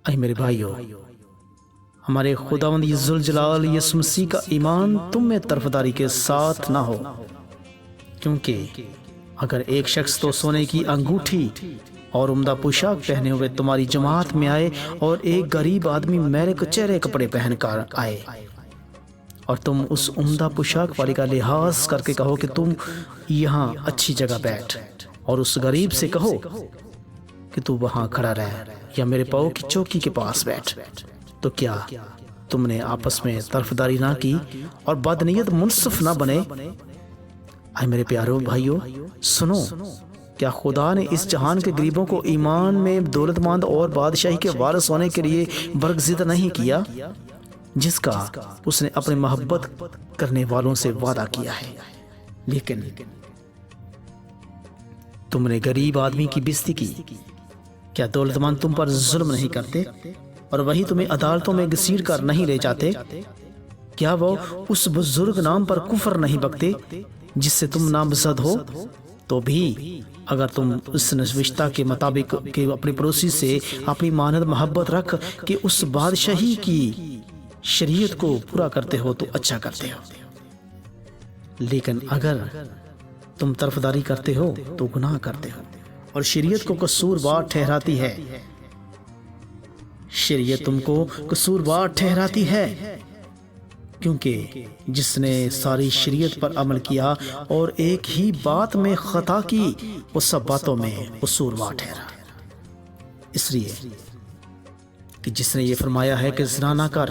اے میرے بھائیو، ہمارے خداوند ذوالجلال یسوع مسیح کا ایمان تم میں طرفداری کے ساتھ نہ ہو، کیونکہ اگر ایک شخص تو سونے کی انگوٹھی اور عمدہ پوشاک پہنے ہوئے تمہاری جماعت میں آئے اور ایک غریب آدمی میلے کچیرے کپڑے پہن کر آئے اور تم اس عمدہ پوشاک والی کا لحاظ کر کے کہو کہ تم یہاں اچھی جگہ بیٹھ، اور اس غریب سے کہو کہ تو وہاں کھڑا رہ یا میرے پاؤں کی چوکی کے پاس بیٹھ، تو کیا تم نے آپس میں طرفداری نہ کی اور بدنیت منصف نہ بنے؟ اے میرے پیارو بھائیو، سنو، کیا خدا نے اس جہان کے غریبوں کو ایمان میں دولت مند اور بادشاہی کے وارث ہونے کے لیے برگزیدہ نہیں کیا، جس کا اس نے اپنے محبت کرنے والوں سے وعدہ کیا ہے؟ لیکن تم نے غریب آدمی کی بےزتی کی۔ کیا دولت مند تم پر ظلم نہیں کرتے اور وہی تمہیں عدالتوں میں گھسیٹ کر نہیں لے جاتے؟ کیا وہ اس بزرگ نام پر کفر نہیں بکتے جس سے تم نامزد ہو؟ تو بھی اگر تم اس نوشتہ کے مطابق کہ اپنے پڑوسی سے اپنی مانند محبت رکھ کہ اس بادشاہی کی شریعت کو پورا کرتے ہو تو اچھا کرتے ہو، لیکن اگر تم طرفداری کرتے ہو تو گناہ کرتے ہو اور شریعت کو قصوروار ٹھہراتی ہے۔ شریعت تم کو قصوروار ٹھہراتی ہے کیونکہ جس نے ساری شریعت پر عمل کیا اور ایک ہی بات میں خطا کی، وہ سب باتوں میں قصوروار ٹھہرا۔ اس لیے کہ جس نے یہ فرمایا ہے کہ زنا نہ کر،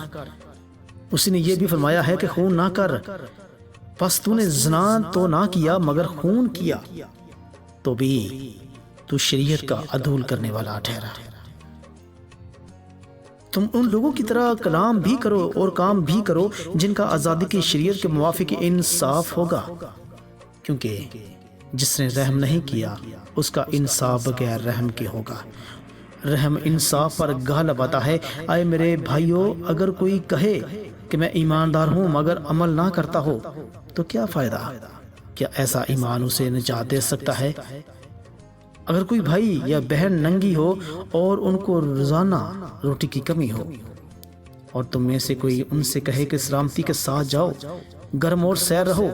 اس نے یہ بھی فرمایا ہے کہ خون نہ کر، پس تو نے زنا تو نہ کیا مگر خون کیا، تو بھی تو شریعت کا عدول کرنے والا ٹھہرا۔ تم ان لوگوں کی طرح کلام بھی کرو اور کام بھی کرو جن کا آزادی کی شریعت کے موافق انصاف ہوگا، کیونکہ جس نے رحم نہیں کیا اس کا انصاف بغیر رحم کے ہوگا۔ رحم انصاف پر غالب آتا ہے۔ اے میرے بھائیو، اگر کوئی کہے کہ میں ایماندار ہوں مگر عمل نہ کرتا ہو تو کیا فائدہ؟ کیا ایسا ایمان اسے نجات دے سکتا ہے؟ اگر کوئی بھائی یا بہن ننگی ہو اور ان کو روزانہ روٹی کی کمی ہو اور تم میں سے کوئی ان سے کہے کہ سلامتی کے ساتھ جاؤ، گرم اور سیر رہو،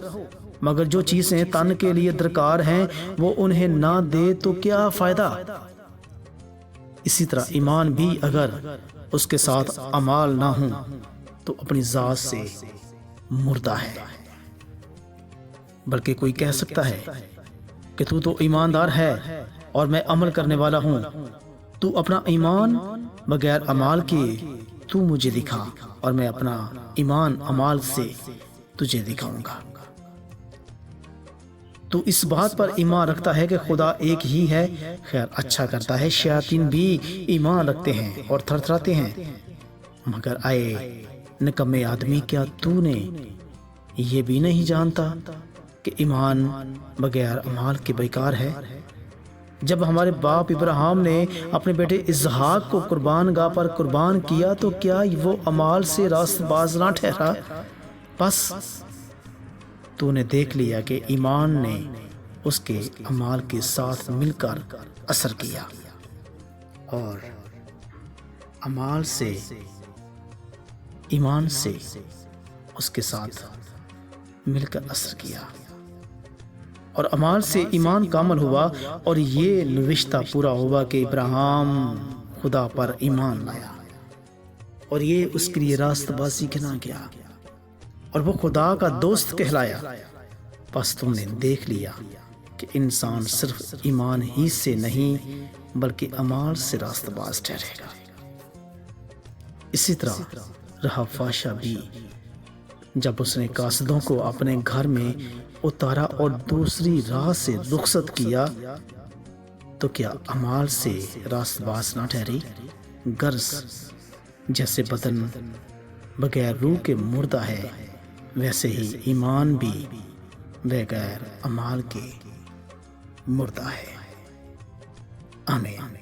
مگر جو چیزیں تن کے لیے درکار ہیں وہ انہیں نہ دے تو کیا فائدہ؟ اسی طرح ایمان بھی اگر اس کے ساتھ اعمال نہ ہوں تو اپنی ذات سے مردہ ہے۔ بلکہ کوئی کہہ سکتا ہے کہ تو ایماندار ہے اور میں عمل کرنے والا ہوں، تو اپنا ایمان بغیر اعمال کے تو مجھے دکھا اور میں اپنا ایمان اعمال سے تجھے دکھاؤں گا۔ تو اس بات پر ایمان رکھتا ہے کہ خدا ایک ہی ہے، خیر اچھا کرتا ہے۔ شیاطین بھی ایمان رکھتے ہیں اور تھرتھراتے ہیں۔ مگر اے نکمے آدمی، کیا تو نے یہ بھی نہیں جانتا کہ ایمان بغیر اعمال کے بیکار ہے؟ جب ہمارے باپ ابراہیم نے اپنے بیٹے اسحاق کو قربان گاہ پر قربان کیا تو کیا وہ اعمال سے راست باز نہ ٹھہرا؟ بس تو نے دیکھ لیا کہ ایمان نے اس کے اعمال کے ساتھ مل کر اثر کیا اور اعمال سے ایمان سے اس کے ساتھ مل کر اثر کیا، اور اعمال سے ایمان کامل ہوا، اور یہ نوشتہ پورا ہوا کہ ابراہیم خدا پر ایمان لایا اور یہ اس کے لیے راست بازی گنا گیا اور وہ خدا کا دوست کہلایا۔ پس تم نے دیکھ لیا کہ انسان صرف ایمان ہی سے نہیں بلکہ اعمال سے راست باز ٹھہرے گا۔ اسی طرح رہا فاشا بھی، جب اس نے قاصدوں کو اپنے گھر میں اتارا اور دوسری راہ سے رخصت کیا تو کیا اعمال سے راست باز نہ ٹھہری؟ غرض جیسے بدن بغیر روح کے مردہ ہے، ویسے ہی ایمان بھی بغیر اعمال کے مردہ ہے۔ آمین۔